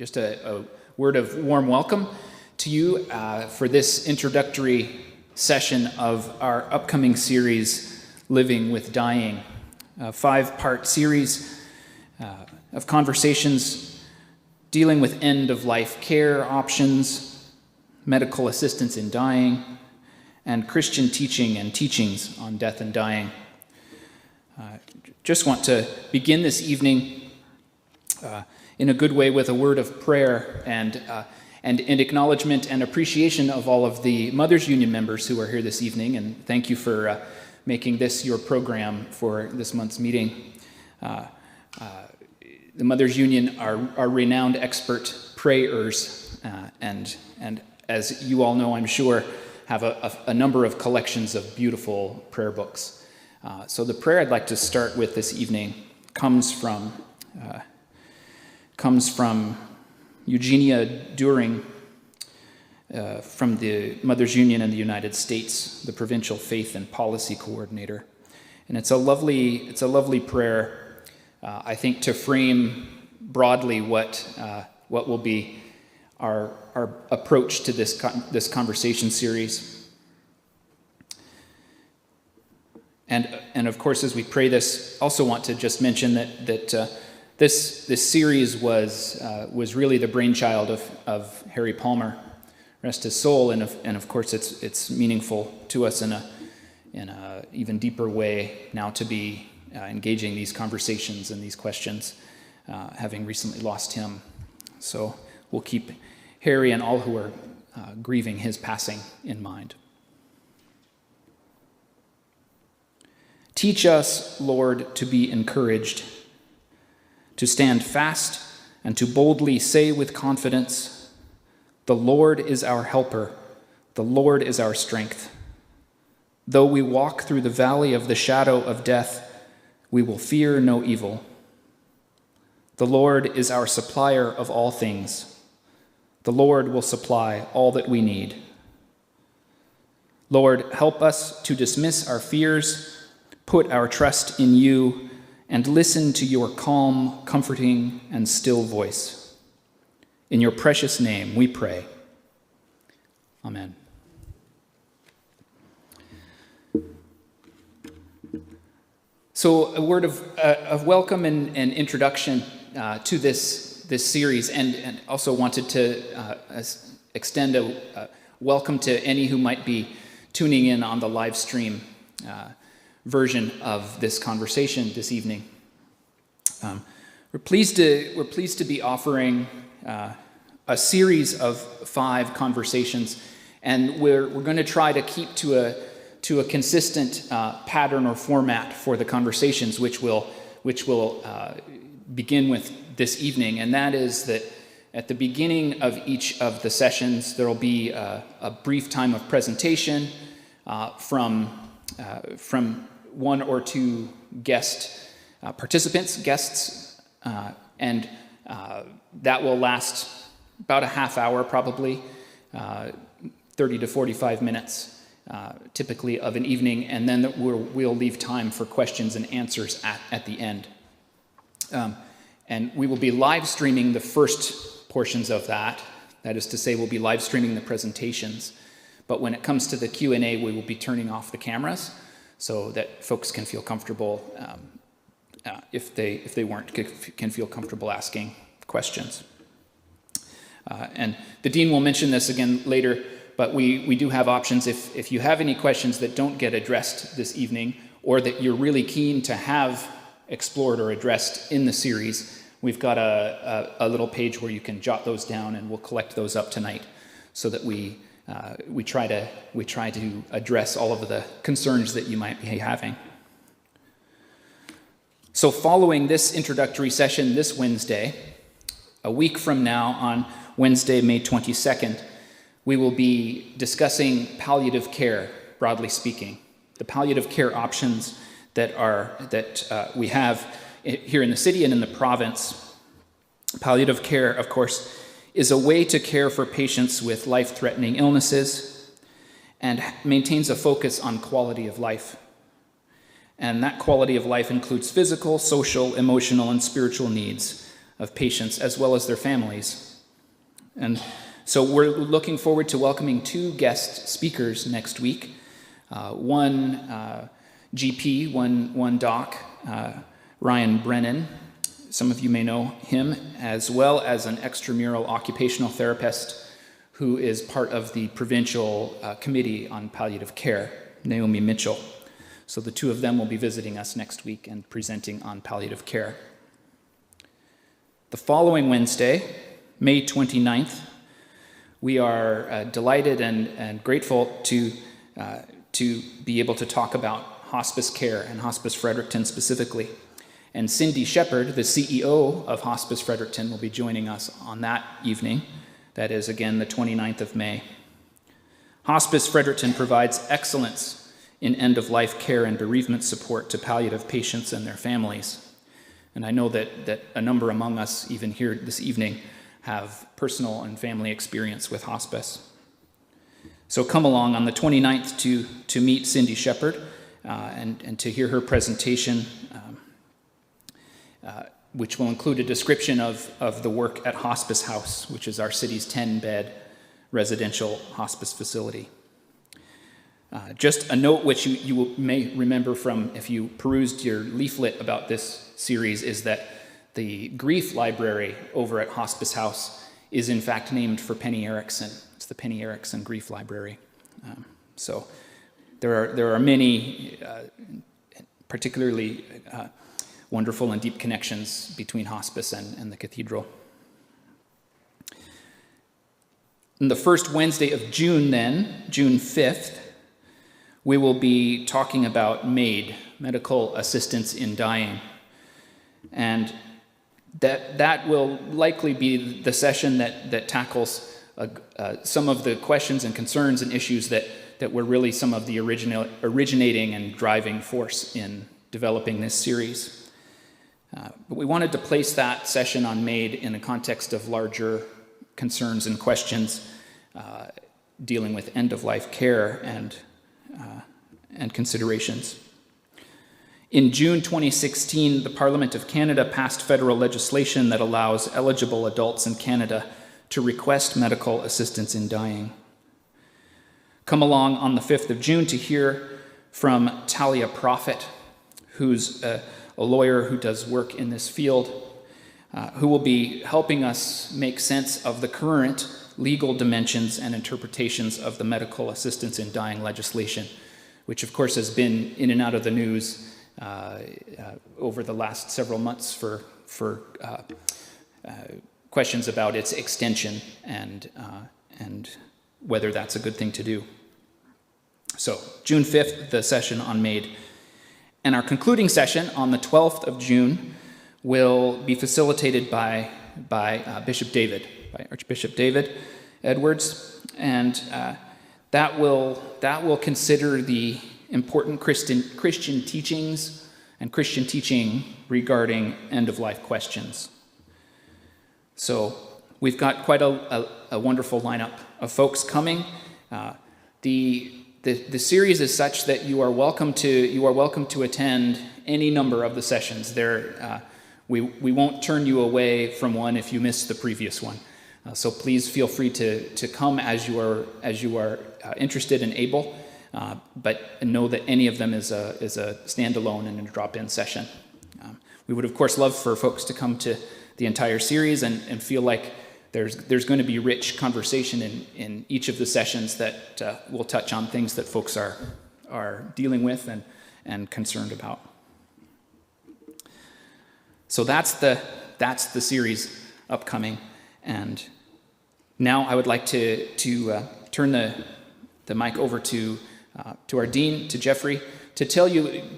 just a word of warm welcome to you for this introductory session of our upcoming series, Living with Dying, a 5-part series of conversations dealing with end-of-life care options, medical assistance in dying, and Christian teaching and teachings on death and dying. Just want to begin this evening in a good way with a word of prayer and acknowledgement and appreciation of all of the Mothers Union members who are here this evening, and thank you for making this your program for this month's meeting. The Mothers Union are renowned expert prayers, and as you all know, I'm sure, have a number of collections of beautiful prayer books. So the prayer I'd like to start with this evening comes from Eugenia During from the Mothers Union in the United States, the Provincial Faith and Policy Coordinator. And it's a lovely prayer, I think, to frame broadly what will be our approach to this conversation series. And of course, as we pray this, also want to just mention that this series was really the brainchild of Harry Palmer, rest his soul, and of course it's meaningful to us in a even deeper way now to be engaging these conversations and these questions, having recently lost him. So we'll keep Harry and all who are grieving his passing in mind. Teach us, Lord, to be encouraged, to stand fast, and to boldly say with confidence, "The Lord is our helper, the Lord is our strength. Though we walk through the valley of the shadow of death, we will fear no evil. The Lord is our supplier of all things. The Lord will supply all that we need. Lord, help us to dismiss our fears, put our trust in you, and listen to your calm, comforting, and still voice. In your precious name we pray. Amen. So a word of welcome and introduction to this series, and also wanted to extend a welcome to any who might be tuning in on the live stream version of this conversation this evening. We're pleased to be offering a series of 5 conversations, and we're going to try to keep to a consistent pattern or format for the conversations, which will begin with this evening, and that is that at the beginning of each of the sessions there will be a brief time of presentation from one or two guests, and that will last about a half hour, probably 30 to 45 minutes, typically of an evening, and then we'll leave time for questions and answers at the end. And we will be live streaming the first portions of that. That is to say, we'll be live streaming the presentations. But when it comes to the Q&A, we will be turning off the cameras so that folks can feel comfortable, if they weren't, can feel comfortable asking questions. And the dean will mention this again later, but we do have options. If you have any questions that don't get addressed this evening, or that you're really keen to have explored or addressed in the series, we've got a little page where you can jot those down, and we'll collect those up tonight so that we try to address all of the concerns that you might be having. So following this introductory session this Wednesday, a week from now on Wednesday, May 22nd, we will be discussing palliative care, broadly speaking, the palliative care options that we have here in the city and in the province. Palliative care, of course, is a way to care for patients with life-threatening illnesses and maintains a focus on quality of life. And that quality of life includes physical, social, emotional, and spiritual needs of patients as well as their families. And so we're looking forward to welcoming 2 guest speakers next week. One GP, one doc, Ryan Brennan. Some of you may know him, as well as an extramural occupational therapist who is part of the provincial committee on palliative care, Naomi Mitchell. So the 2 of them will be visiting us next week and presenting on palliative care. The following Wednesday, May 29th, we are delighted and grateful to be able to talk about hospice care and Hospice Fredericton specifically. And Cindy Shepard, the CEO of Hospice Fredericton, will be joining us on that evening. That is, again, the 29th of May. Hospice Fredericton provides excellence in end-of-life care and bereavement support to palliative patients and their families. And I know that a number among us, even here this evening, have personal and family experience with hospice. So come along on the 29th to meet Cindy Shepard and to hear her presentation, which will include a description of the work at Hospice House, which is our city's 10-bed residential hospice facility. Just a note which you may remember from if you perused your leaflet about this series is that the grief library over at Hospice House is in fact named for Penny Erickson. It's the Penny Erickson Grief Library. So there are many particularly wonderful and deep connections between hospice and the cathedral. On the first Wednesday of June then, June 5th, we will be talking about MAID, Medical Assistance in Dying. And that will likely be the session that tackles some of the questions and concerns and issues that were really some of the originating and driving force in developing this series. But we wanted to place that session on MAID in the context of larger concerns and questions dealing with end-of-life care and considerations. In June 2016, the Parliament of Canada passed federal legislation that allows eligible adults in Canada to request medical assistance in dying. Come along on the 5th of June to hear from Talia Prophet, who's a lawyer who does work in this field, who will be helping us make sense of the current legal dimensions and interpretations of the medical assistance in dying legislation, which of course has been in and out of the news over the last several months for questions about its extension and whether that's a good thing to do. So June 5th, the session on MAID. And our concluding session on the 12th of June will be facilitated by Bishop David, by Archbishop David Edwards, and that will consider the important Christian teachings and Christian teaching regarding end-of-life questions. So we've got quite a wonderful lineup of folks coming. The series is such that you are welcome to attend any number of the sessions. We won't turn you away from one if you missed the previous one. So please feel free to come as you are interested and able. But know that any of them is a standalone and a drop-in session. We would of course love for folks to come to the entire series and feel like there's going to be rich conversation in each of the sessions that will touch on things that folks are dealing with and concerned about. So that's the series upcoming. And now I would like to turn the mic over to our dean, to Jeffrey, to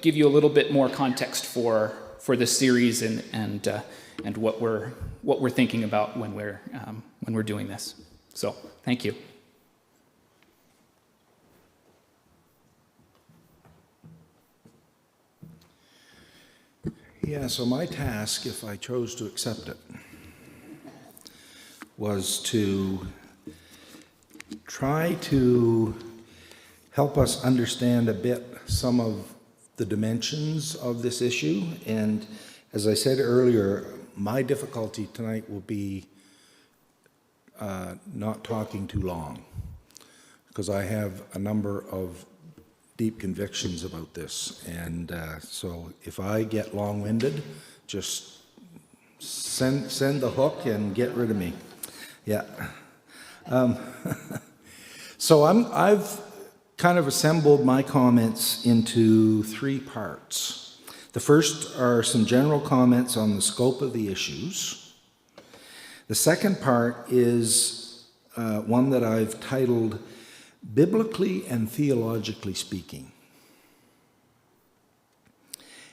give you a little bit more context for this series and what we're thinking about when we're doing this. So, thank you. Yeah, so my task, if I chose to accept it, was to try to help us understand a bit some of the dimensions of this issue. And as I said earlier, my difficulty tonight will be not talking too long, because I have a number of deep convictions about this. And so if I get long-winded, just send the hook and get rid of me. Yeah. So I've kind of assembled my comments into 3 parts. The first are some general comments on the scope of the issues. The second part is one that I've titled Biblically and Theologically Speaking.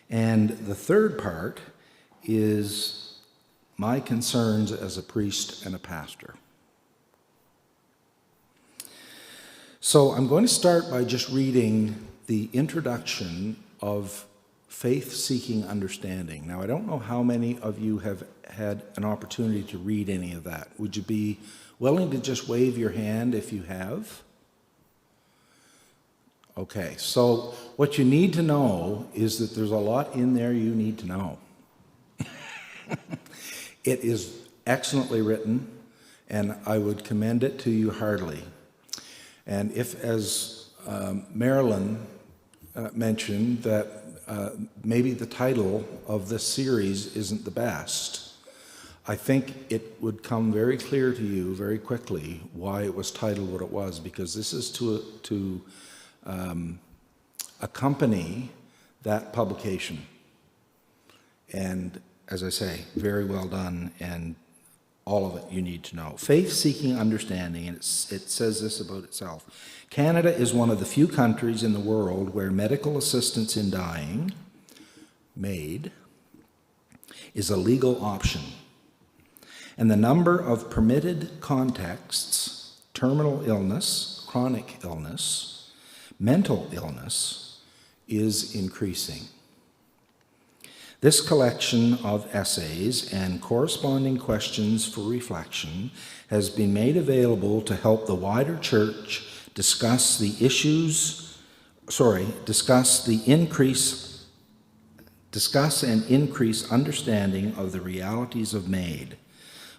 And the third part is my concerns as a priest and a pastor. So I'm going to start by just reading the introduction of Faith-Seeking Understanding. Now, I don't know how many of you have had an opportunity to read any of that. Would you be willing to just wave your hand if you have? Okay, so what you need to know is that there's a lot in there you need to know. It is excellently written, and I would commend it to you heartily. And if, as Marilyn mentioned, that maybe the title of this series isn't the best, I think it would come very clear to you very quickly why it was titled what it was, because this is to accompany that publication. And as I say, very well done, and all of it you need to know. Faith-Seeking Understanding, and it says this about itself. Canada is one of the few countries in the world where medical assistance in dying, MAID, is a legal option. And the number of permitted contexts, terminal illness, chronic illness, mental illness, is increasing. This collection of essays and corresponding questions for reflection has been made available to help the wider church discuss and increase understanding of the realities of MAID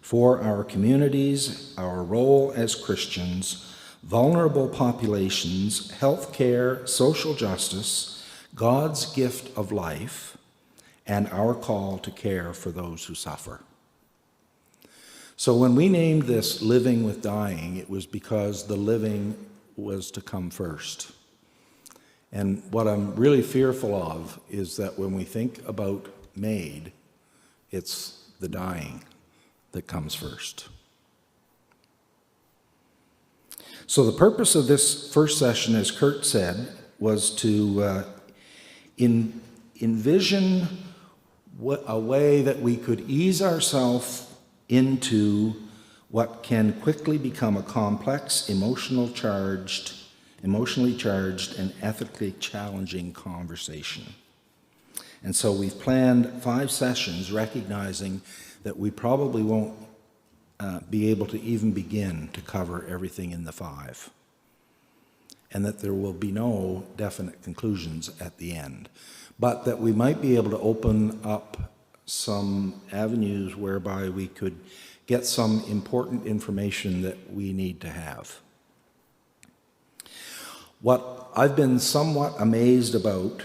for our communities, our role as Christians, vulnerable populations, health care, social justice, God's gift of life, and our call to care for those who suffer. So when we named this Living with Dying, it was because the living was to come first. And what I'm really fearful of is that when we think about MAID, it's the dying that comes first. So the purpose of this first session, as Kurt said, was to envision a way that we could ease ourselves into what can quickly become a complex, emotionally charged, and ethically challenging conversation. And so we've planned 5 sessions, recognizing that we probably won't be able to even begin to cover everything in the 5, and that there will be no definite conclusions at the end, but that we might be able to open up some avenues whereby we could get some important information that we need to have. What I've been somewhat amazed about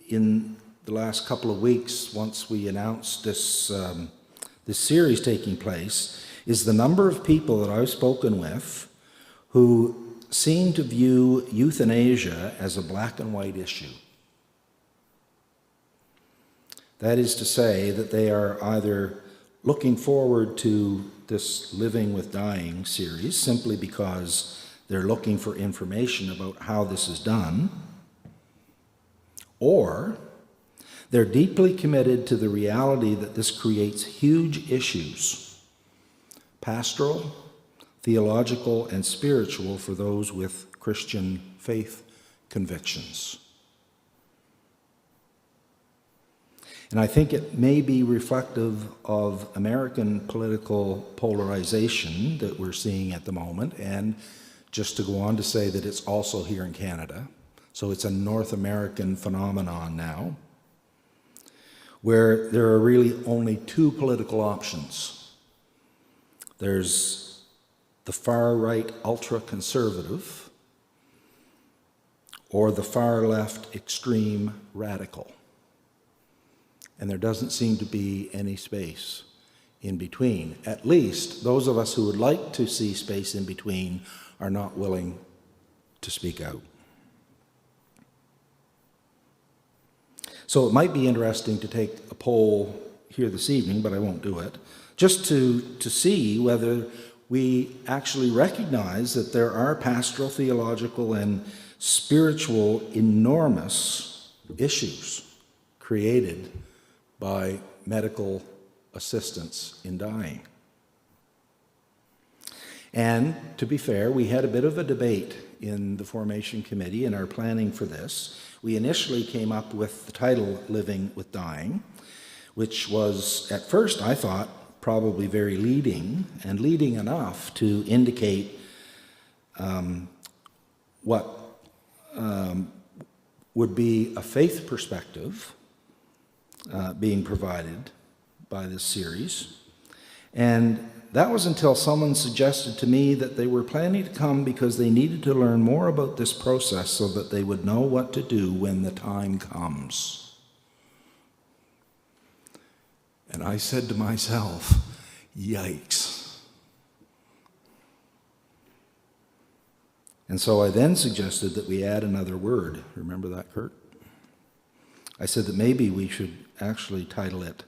in the last couple of weeks, once we announced this series taking place, is the number of people that I've spoken with who seem to view euthanasia as a black and white issue. That is to say that they are either looking forward to this Living with Dying series simply because they're looking for information about how this is done, or they're deeply committed to the reality that this creates huge issues, pastoral, theological, and spiritual, for those with Christian faith convictions. And I think it may be reflective of American political polarization that we're seeing at the moment, and just to go on to say that it's also here in Canada. So it's a North American phenomenon now, where there are really only 2 political options. There's the far-right ultra-conservative or the far-left extreme radical. And there doesn't seem to be any space in between. At least those of us who would like to see space in between are not willing to speak out. So it might be interesting to take a poll here this evening, but I won't do it, just to see whether we actually recognize that there are pastoral, theological, and spiritual enormous issues created by medical assistance in dying. And to be fair, we had a bit of a debate in the formation committee in our planning for this. We initially came up with the title Living with Dying, which was at first, I thought, probably very leading, and leading enough to indicate what would be a faith perspective being provided by this series. And that was until someone suggested to me that they were planning to come because they needed to learn more about this process so that they would know what to do when the time comes. And I said to myself, yikes. And so I then suggested that we add another word. Remember that, Kurt? I said that maybe we should actually title it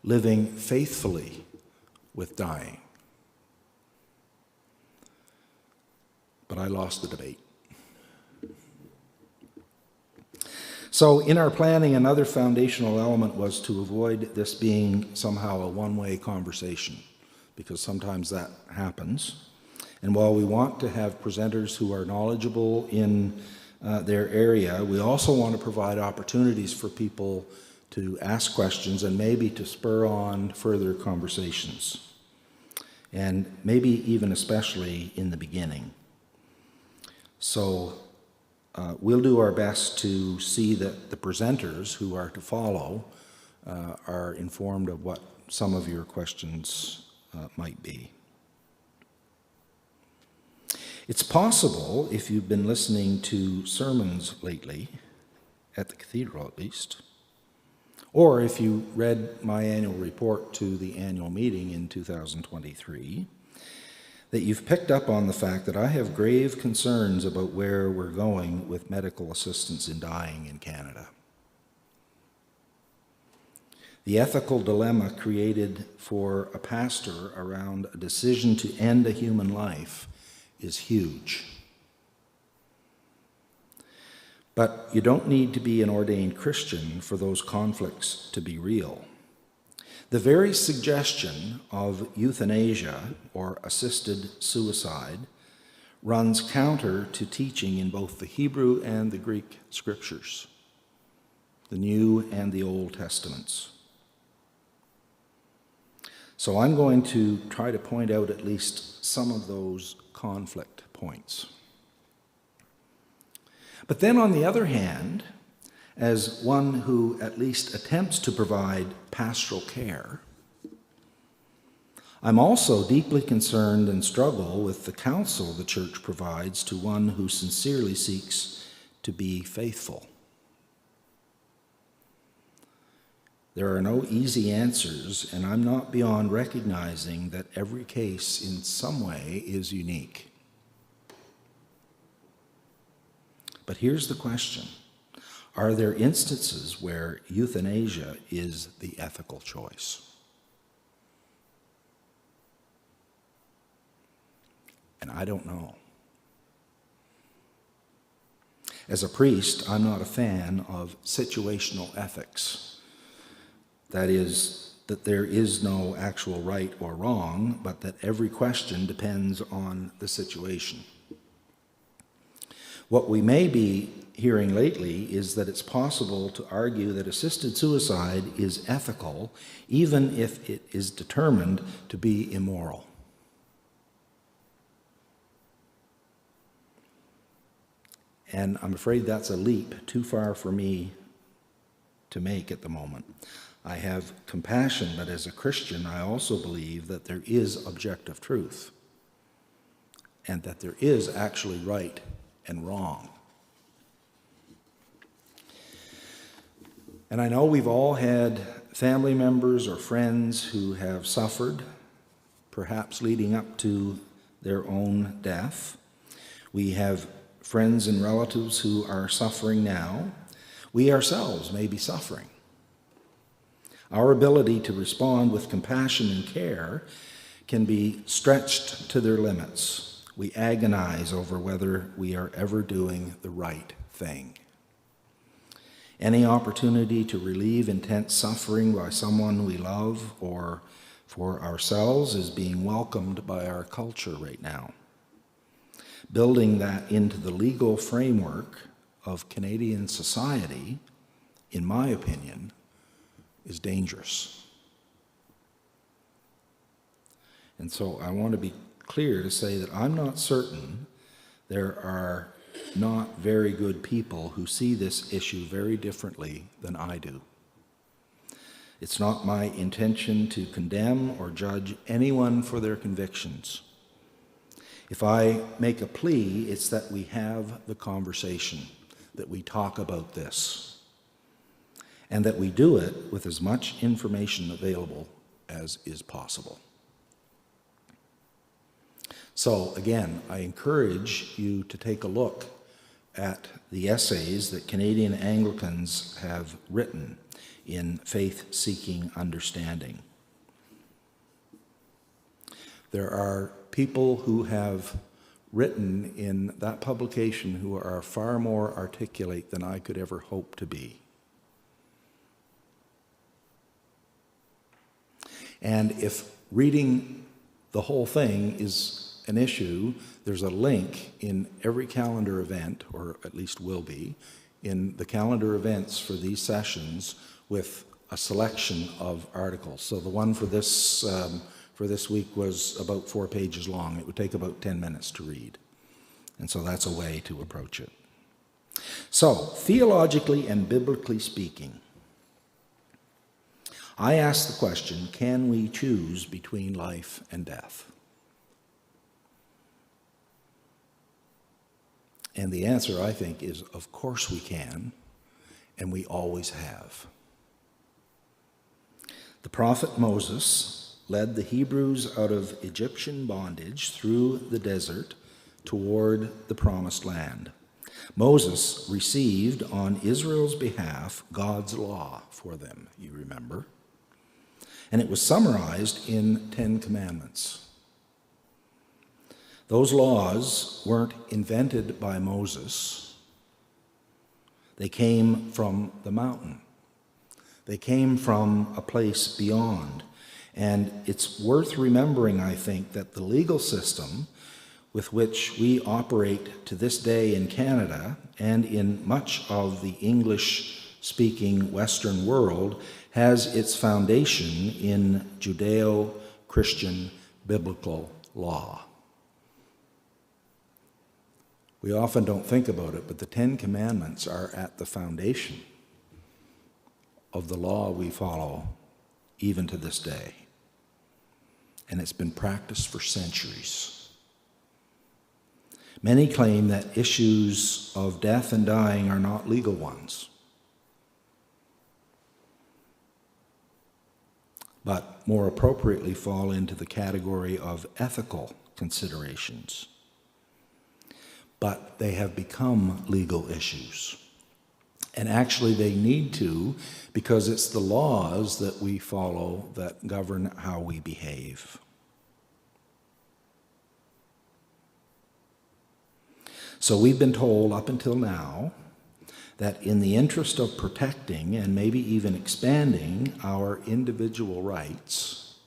Living Faithfully with Dying. But I lost the debate. So in our planning, another foundational element was to avoid this being somehow a one-way conversation, because sometimes that happens. And while we want to have presenters who are knowledgeable in their area, we also want to provide opportunities for people to ask questions and maybe to spur on further conversations, and maybe even especially in the beginning. So we'll do our best to see that the presenters who are to follow are informed of what some of your questions might be. It's possible, if you've been listening to sermons lately, at the cathedral at least, or if you read my annual report to the annual meeting in 2023, that you've picked up on the fact that I have grave concerns about where we're going with medical assistance in dying in Canada. The ethical dilemma created for a pastor around a decision to end a human life is huge. But you don't need to be an ordained Christian for those conflicts to be real. The very suggestion of euthanasia or assisted suicide runs counter to teaching in both the Hebrew and the Greek scriptures, the New and the Old Testaments. So I'm going to try to point out at least some of those conflict points. But then on the other hand, as one who at least attempts to provide pastoral care, I'm also deeply concerned and struggle with the counsel the church provides to one who sincerely seeks to be faithful. There are no easy answers, and I'm not beyond recognizing that every case in some way is unique. But here's the question. Are there instances where euthanasia is the ethical choice? And I don't know. As a priest, I'm not a fan of situational ethics. That is, that there is no actual right or wrong, but that every question depends on the situation. What we may be hearing lately is that it's possible to argue that assisted suicide is ethical, even if it is determined to be immoral. And I'm afraid that's a leap too far for me to make at the moment. I have compassion, but as a Christian, I also believe that there is objective truth. and that there is actually right and wrong. And I know we've all had family members or friends who have suffered, perhaps leading up to their own death. We have friends and relatives who are suffering now. We ourselves may be suffering. Our ability to respond with compassion and care can be stretched to their limits. We agonize over whether we are ever doing the right thing. Any opportunity to relieve intense suffering by someone we love or for ourselves is being welcomed by our culture right now. Building that into the legal framework of Canadian society, in my opinion, is dangerous. And so I want to be clear to say that I'm not certain there are not very good people who see this issue very differently than I do. It's not my intention to condemn or judge anyone for their convictions. If I make a plea, it's that we have the conversation, that we talk about this, and that we do it with as much information available as is possible. So again, I encourage you to take a look at the essays that Canadian Anglicans have written in Faith-Seeking Understanding. There are people who have written in that publication who are far more articulate than I could ever hope to be. And if reading the whole thing is an issue, there's a link in every calendar event, or at least will be, in the calendar events for these sessions with a selection of articles. So the one for this week was about 4 pages long. It would take about 10 minutes to read. And so that's a way to approach it. So, theologically and biblically speaking, I ask the question, can we choose between life and death? And the answer, I think, is of course we can, and we always have. The prophet Moses led the Hebrews out of Egyptian bondage through the desert toward the promised land. Moses received on Israel's behalf God's law for them, you remember. And it was summarized in 10 Commandments. Those laws weren't invented by Moses. They came from the mountain. They came from a place beyond. And it's worth remembering, I think, that the legal system with which we operate to this day in Canada and in much of the English-speaking Western world has its foundation in Judeo-Christian biblical law. We often don't think about it, but the 10 Commandments are at the foundation of the law we follow even to this day. And it's been practiced for centuries. Many claim that issues of death and dying are not legal ones, but more appropriately fall into the category of ethical considerations. But they have become legal issues. And actually they need to, because it's the laws that we follow that govern how we behave. So we've been told up until now that in the interest of protecting and maybe even expanding our individual rights,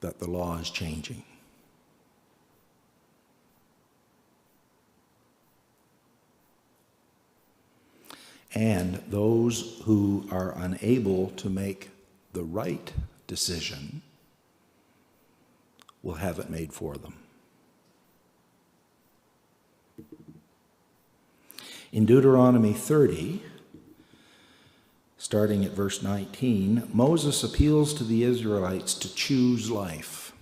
that the law is changing. And those who are unable to make the right decision will have it made for them. In Deuteronomy 30, starting at verse 19, Moses appeals to the Israelites to choose life.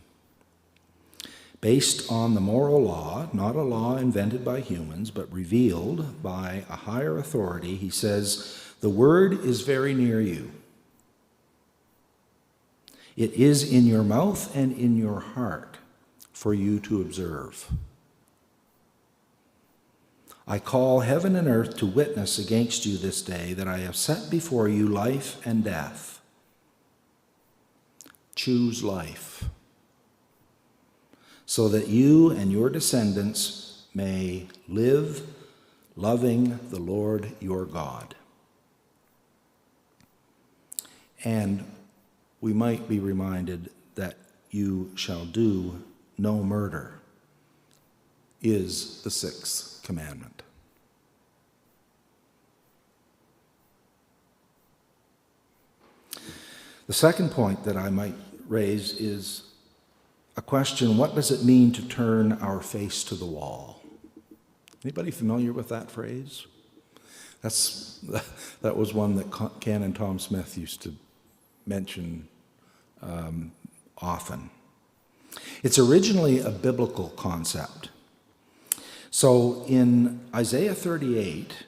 based on the moral law, not a law invented by humans, but revealed by a higher authority. He says, the word is very near you. It is in your mouth and in your heart for you to observe. I call heaven and earth to witness against you this day that I have set before you life and death. Choose life, so that you and your descendants may live loving the Lord your God. And we might be reminded that you shall do no murder is the sixth commandment. The second point that I might raise is a question: what does it mean to turn our face to the wall? Anybody familiar with that phrase? That was one that Canon Tom Smith used to mention often. It's originally a biblical concept. So in Isaiah 38,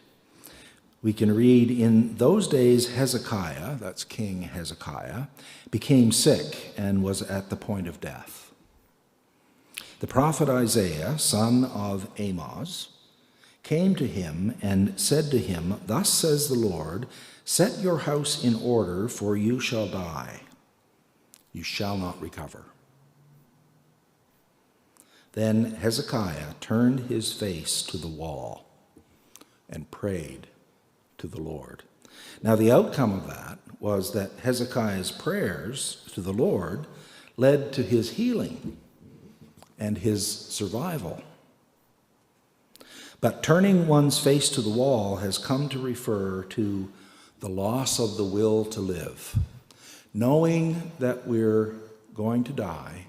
we can read, in those days Hezekiah, that's King Hezekiah, became sick and was at the point of death. The prophet Isaiah, son of Amoz, came to him and said to him, thus says the Lord, set your house in order, for you shall die. You shall not recover. Then Hezekiah turned his face to the wall and prayed to the Lord. Now the outcome of that was that Hezekiah's prayers to the Lord led to his healing and his survival. But turning one's face to the wall has come to refer to the loss of the will to live. Knowing that we're going to die,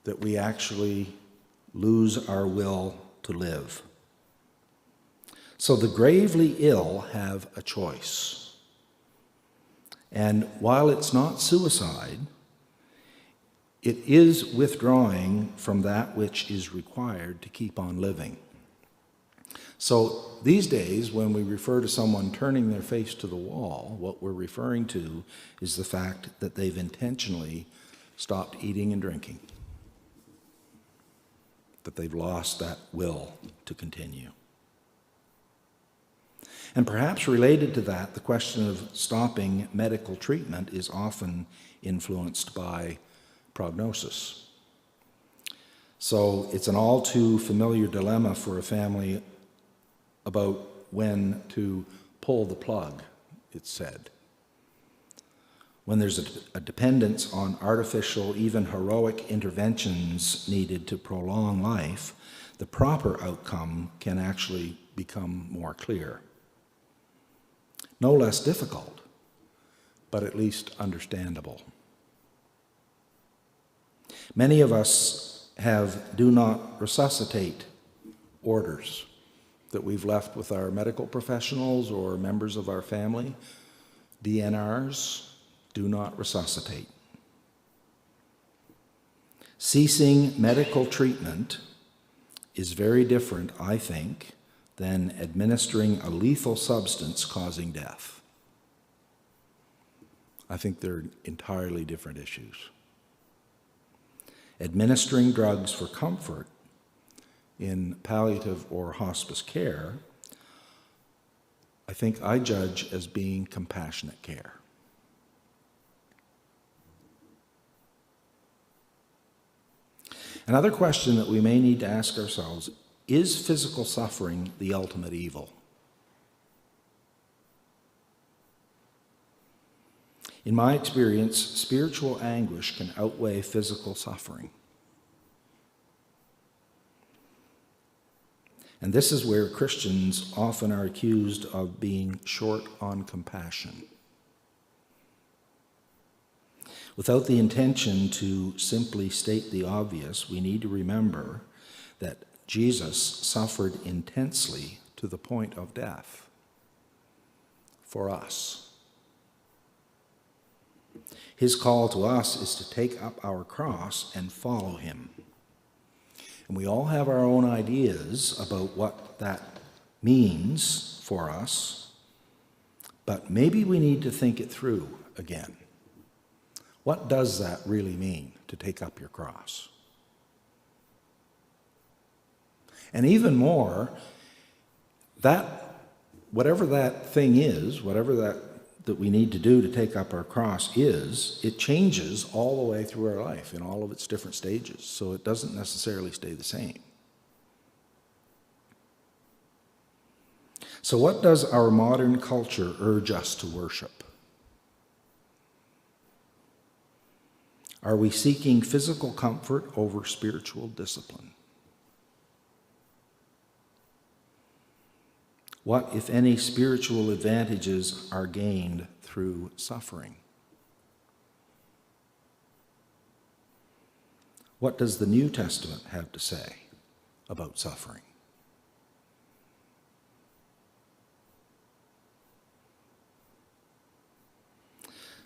that we actually lose our will to live. So the gravely ill have a choice. And while it's not suicide, it is withdrawing from that which is required to keep on living. So these days, when we refer to someone turning their face to the wall, what we're referring to is the fact that they've intentionally stopped eating and drinking, that they've lost that will to continue. And perhaps related to that, the question of stopping medical treatment is often influenced by prognosis. So it's an all too familiar dilemma for a family about when to pull the plug, it's said. When there's a dependence on artificial, even heroic interventions needed to prolong life, the proper outcome can actually become more clear. No less difficult, but at least understandable. Many of us have do not resuscitate orders that we've left with our medical professionals or members of our family. DNRs, do not resuscitate. Ceasing medical treatment is very different, I think, than administering a lethal substance causing death. I think they're entirely different issues. Administering drugs for comfort in palliative or hospice care, I think I judge as being compassionate care. Another question that we may need to ask ourselves: is physical suffering the ultimate evil? In my experience, spiritual anguish can outweigh physical suffering. And this is where Christians often are accused of being short on compassion. Without the intention to simply state the obvious, we need to remember that Jesus suffered intensely to the point of death for us. His call to us is to take up our cross and follow him. And we all have our own ideas about what that means for us, but maybe we need to think it through again. What does that really mean, to take up your cross? And even more, that whatever that thing is, whatever that we need to do to take up our cross is, it changes all the way through our life in all of its different stages. So it doesn't necessarily stay the same. So what does our modern culture urge us to worship? Are we seeking physical comfort over spiritual discipline? What, if any, spiritual advantages are gained through suffering? What does the New Testament have to say about suffering?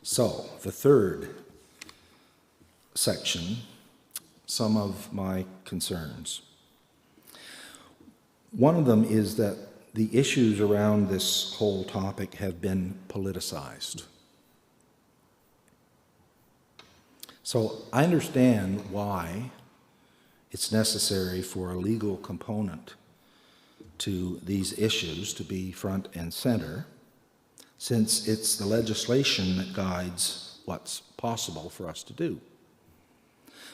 So, the third section, some of my concerns. One of them is that the issues around this whole topic have been politicized. So I understand why it's necessary for a legal component to these issues to be front and center, since it's the legislation that guides what's possible for us to do.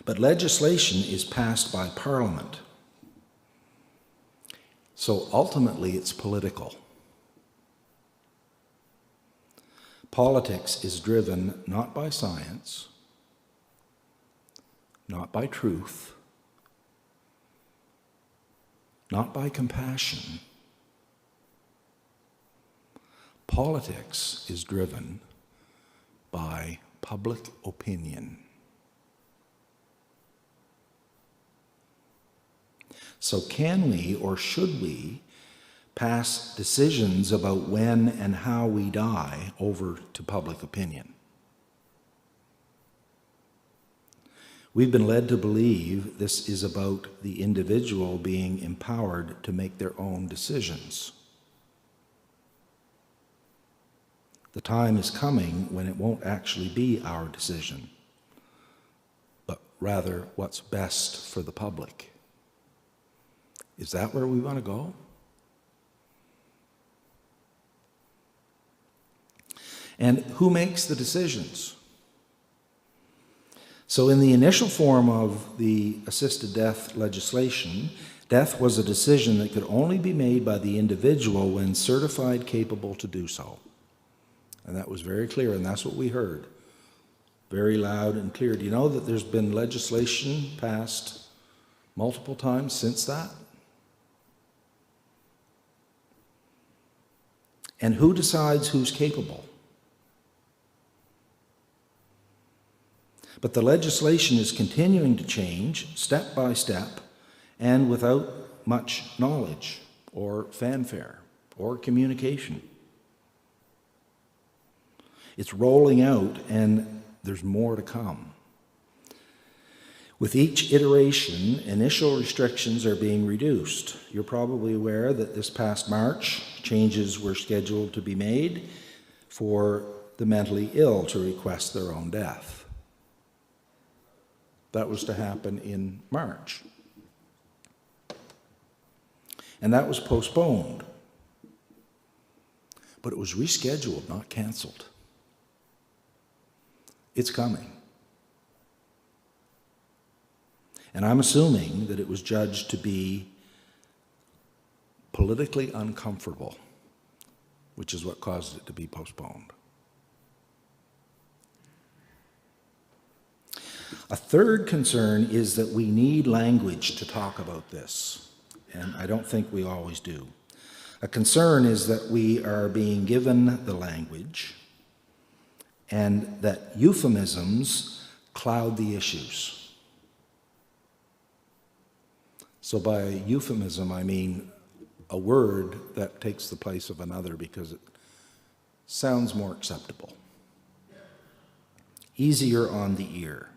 But legislation is passed by Parliament. So ultimately, it's political. Politics is driven not by science, not by truth, not by compassion. Politics is driven by public opinion. So can we, or should we, pass decisions about when and how we die over to public opinion? We've been led to believe this is about the individual being empowered to make their own decisions. The time is coming when it won't actually be our decision, but rather what's best for the public. Is that where we want to go? And who makes the decisions? So in the initial form of the assisted death legislation, death was a decision that could only be made by the individual when certified capable to do so. And that was very clear, and that's what we heard. Very loud and clear. Do you know that there's been legislation passed multiple times since that? And who decides who's capable? But the legislation is continuing to change step by step and without much knowledge or fanfare or communication. It's rolling out and there's more to come. With each iteration, initial restrictions are being reduced. You're probably aware that this past March, changes were scheduled to be made for the mentally ill to request their own death. That was to happen in March. And that was postponed. But it was rescheduled, not canceled. It's coming. And I'm assuming that it was judged to be politically uncomfortable, which is what caused it to be postponed. A third concern is that we need language to talk about this, and I don't think we always do. A concern is that we are being given the language and that euphemisms cloud the issues. So by euphemism, I mean a word that takes the place of another because it sounds more acceptable, easier on the ear.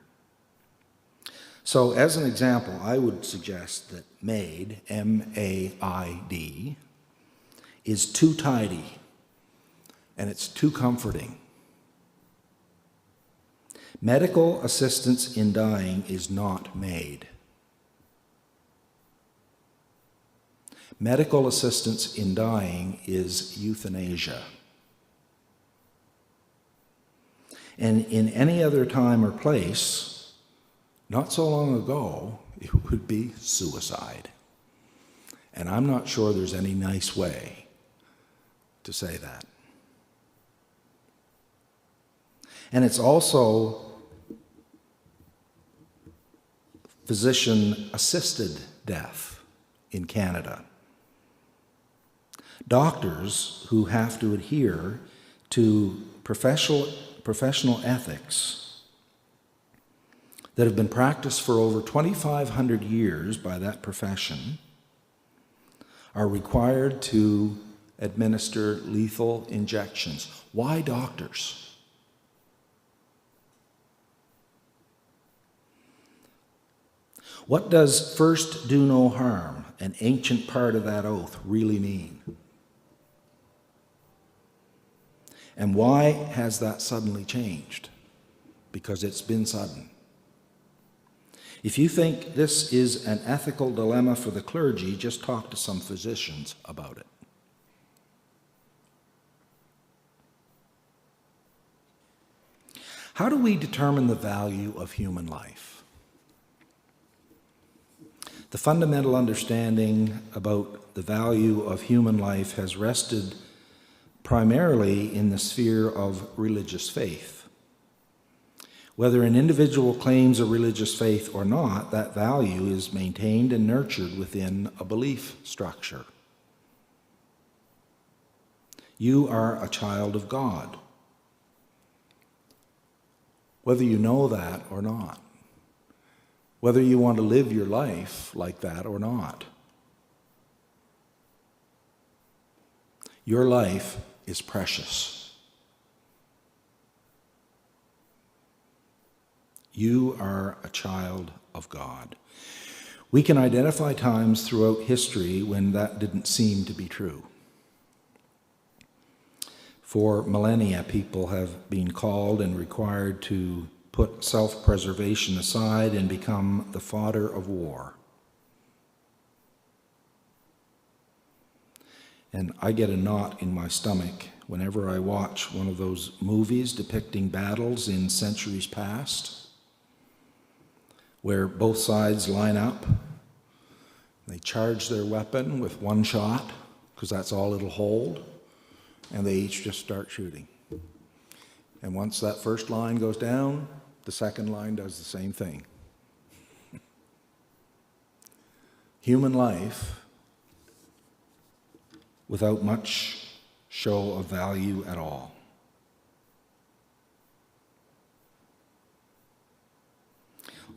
So as an example, I would suggest that MAID, M-A-I-D, is too tidy and it's too comforting. Medical assistance in dying is not MAID. Medical assistance in dying is euthanasia. And in any other time or place, not so long ago, it would be suicide. And I'm not sure there's any nice way to say that. And it's also physician-assisted death in Canada. Doctors who have to adhere to professional ethics that have been practiced for over 2,500 years by that profession are required to administer lethal injections. Why doctors? What does first do no harm, an ancient part of that oath, really mean? And why has that suddenly changed? Because it's been sudden. If you think this is an ethical dilemma for the clergy, just talk to some physicians about it. How do we determine the value of human life? The fundamental understanding about the value of human life has rested primarily in the sphere of religious faith. Whether an individual claims a religious faith or not, that value is maintained and nurtured within a belief structure. You are a child of God, whether you know that or not, whether you want to live your life like that or not. Your life is precious. You are a child of God. We can identify times throughout history when that didn't seem to be true. For millennia, people have been called and required to put self-preservation aside and become the fodder of war. And I get a knot in my stomach whenever I watch one of those movies depicting battles in centuries past, where both sides line up, they charge their weapon with one shot, because that's all it'll hold, and they each just start shooting. And once that first line goes down, the second line does the same thing. Human life, without much show of value at all.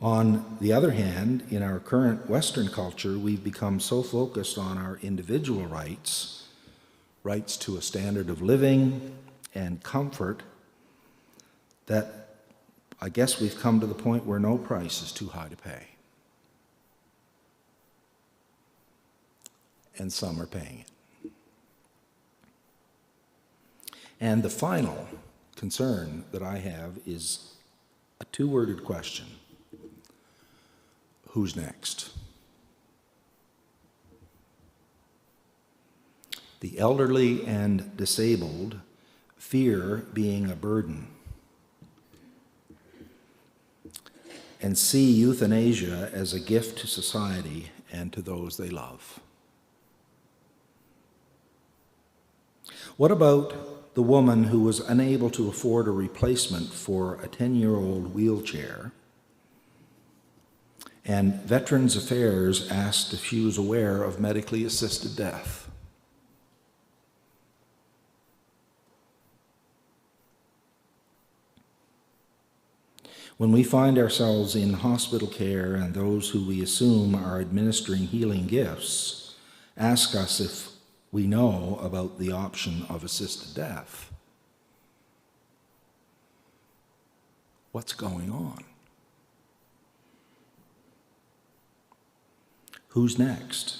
On the other hand, in our current Western culture, we've become so focused on our individual rights, rights to a standard of living and comfort, that I guess we've come to the point where no price is too high to pay. And some are paying it. And the final concern that I have is a two-worded question. Who's next? The elderly and disabled fear being a burden and see euthanasia as a gift to society and to those they love. What about the woman who was unable to afford a replacement for a 10-year-old wheelchair, and Veterans Affairs asked if she was aware of medically assisted death? When we find ourselves in hospital care and those who we assume are administering healing gifts ask us if we know about the option of assisted death, what's going on? Who's next?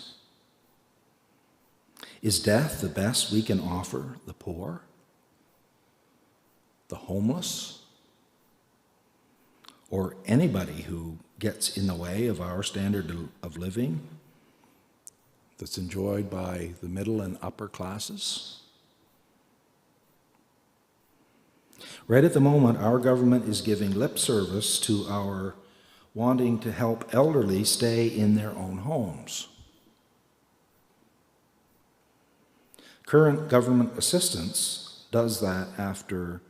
Is death the best we can offer the poor, the homeless, or anybody who gets in the way of our standard of living that's enjoyed by the middle and upper classes? Right at the moment, our government is giving lip service to our wanting to help elderly stay in their own homes. Current government assistance does that after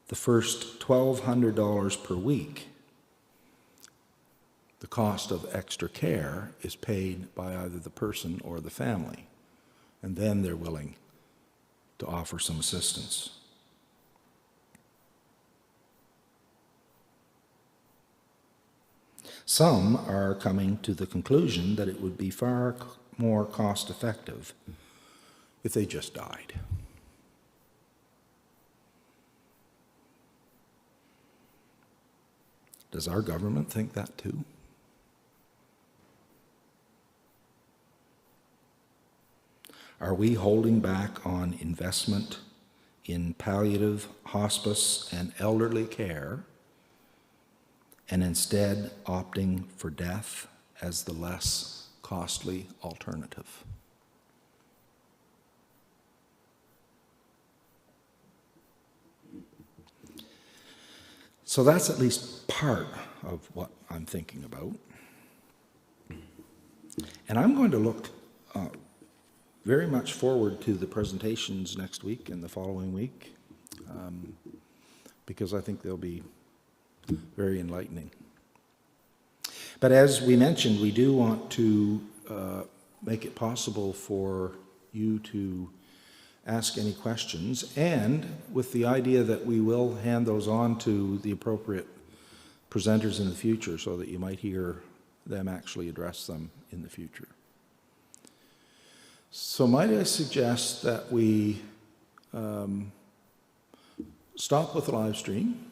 the first $1,200 per week. The cost of extra care is paid by either the person or the family, and then they're willing to offer some assistance. Some are coming to the conclusion that it would be far more cost-effective if they just died. Does our government think that too? Are we holding back on investment in palliative, hospice, and elderly care, and instead opting for death as the less costly alternative? So that's at least part of what I'm thinking about. And I'm going to look very much forward to the presentations next week and the following week, because I think they'll be very enlightening. But as we mentioned, we do want to make it possible for you to ask any questions, and with the idea that we will hand those on to the appropriate presenters in the future so that you might hear them actually address them in the future. So might I suggest that we stop with the live stream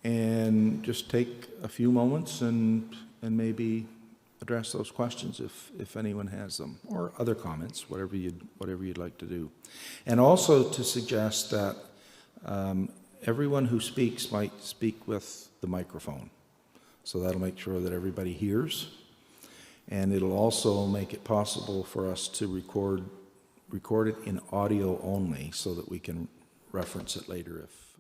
and just take a few moments and maybe address those questions if anyone has them, or other comments, whatever you'd like to do. And also to suggest that everyone who speaks might speak with the microphone. So that'll make sure that everybody hears. And it'll also make it possible for us to record it in audio only so that we can reference it later if